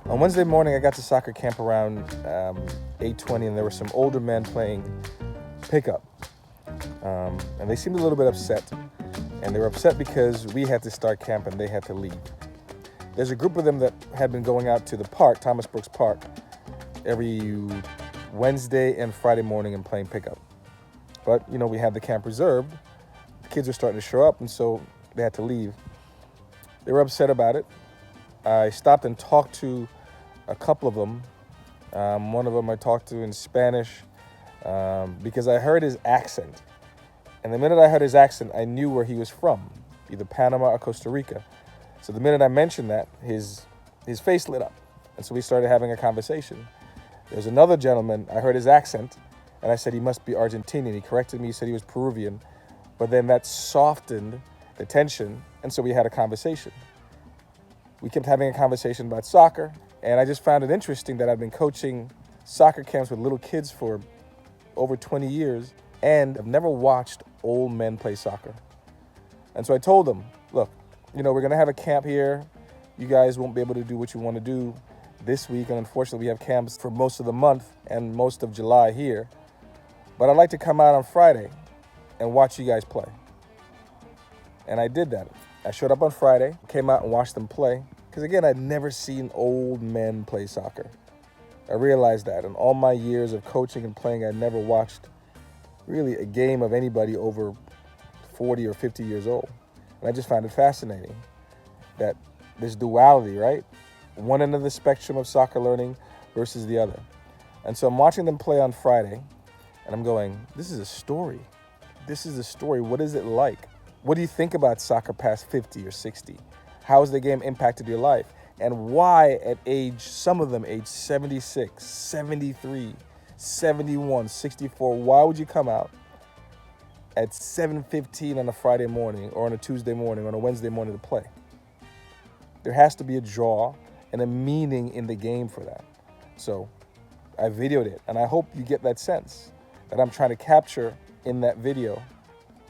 On Wednesday morning, I got to soccer camp around 8:20, and there were some older men playing pickup. And they seemed a little bit upset. And they were upset because we had to start camp and they had to leave. There's a group of them that had been going out to the park, Thomas Brooks Park, every Wednesday and Friday morning and playing pickup. But, we had the camp reserved. The kids were starting to show up, and so they had to leave. They were upset about it. I stopped and talked to a couple of them. One of them I talked to in Spanish because I heard his accent. And the minute I heard his accent, I knew where he was from, either Panama or Costa Rica. So the minute I mentioned that, his face lit up. And so we started having a conversation. There's another gentleman, I heard his accent, and I said he must be Argentinian. He corrected me, he said he was Peruvian. But then that softened the tension, and so we had a conversation. We kept having a conversation about soccer, and I just found it interesting that I've been coaching soccer camps with little kids for over 20 years, and I've never watched old men play soccer. And so I told them, look, we're going to have a camp here. You guys won't be able to do what you want to do this week, and unfortunately we have camps for most of the month and most of July here. But I'd like to come out on Friday and watch you guys play. And I did that. I showed up on Friday, came out and watched them play. Because again, I'd never seen old men play soccer. I realized that in all my years of coaching and playing, I'd never watched really a game of anybody over 40 or 50 years old. And I just found it fascinating that this duality, right? One end of the spectrum of soccer learning versus the other. And so I'm watching them play on Friday, and I'm going, this is a story. This is a story. What is it like? What do you think about soccer past 50 or 60? How has the game impacted your life? And why at some of them age 76, 73, 71, 64, why would you come out at 7:15 on a Friday morning or on a Tuesday morning or on a Wednesday morning to play? There has to be a draw and a meaning in the game for that. So I videoed it, and I hope you get that sense that I'm trying to capture in that video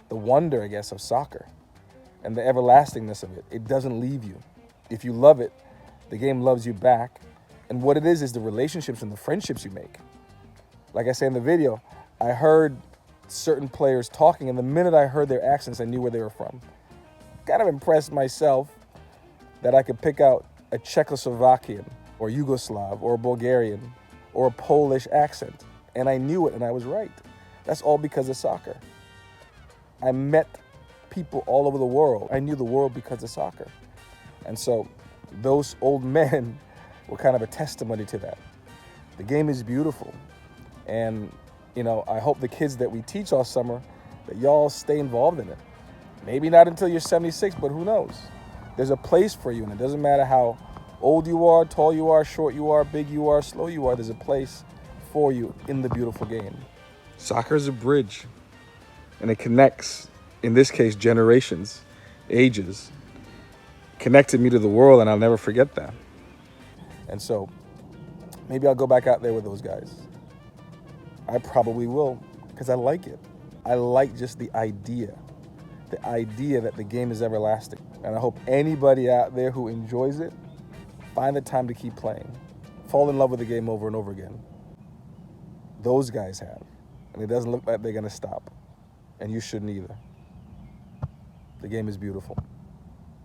the wonder, I guess, of soccer and the everlastingness of it. It doesn't leave you. If you love it, the game loves you back. And what it is the relationships and the friendships you make. Like I say in the video, I heard certain players talking, and the minute I heard their accents, I knew where they were from. Kind of impressed myself that I could pick out a Czechoslovakian or Yugoslav or a Bulgarian or a Polish accent. And I knew it, and I was right. That's all because of soccer. I met people all over the world. I knew the world because of soccer. And so those old men were kind of a testimony to that. The game is beautiful. And, I hope the kids that we teach all summer, that y'all stay involved in it. Maybe not until you're 76, but who knows? There's a place for you, and it doesn't matter how old you are, tall you are, short you are, big you are, slow you are. There's a place for you in the beautiful game. Soccer is a bridge, and it connects, in this case, generations, ages. Connected me to the world, and I'll never forget that. And so maybe I'll go back out there with those guys. I probably will, because I like it. I like just the idea that the game is everlasting. And I hope anybody out there who enjoys it, find the time to keep playing. Fall in love with the game over and over again. Those guys have. And it doesn't look like they're going to stop. And you shouldn't either. The game is beautiful.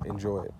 Enjoy it.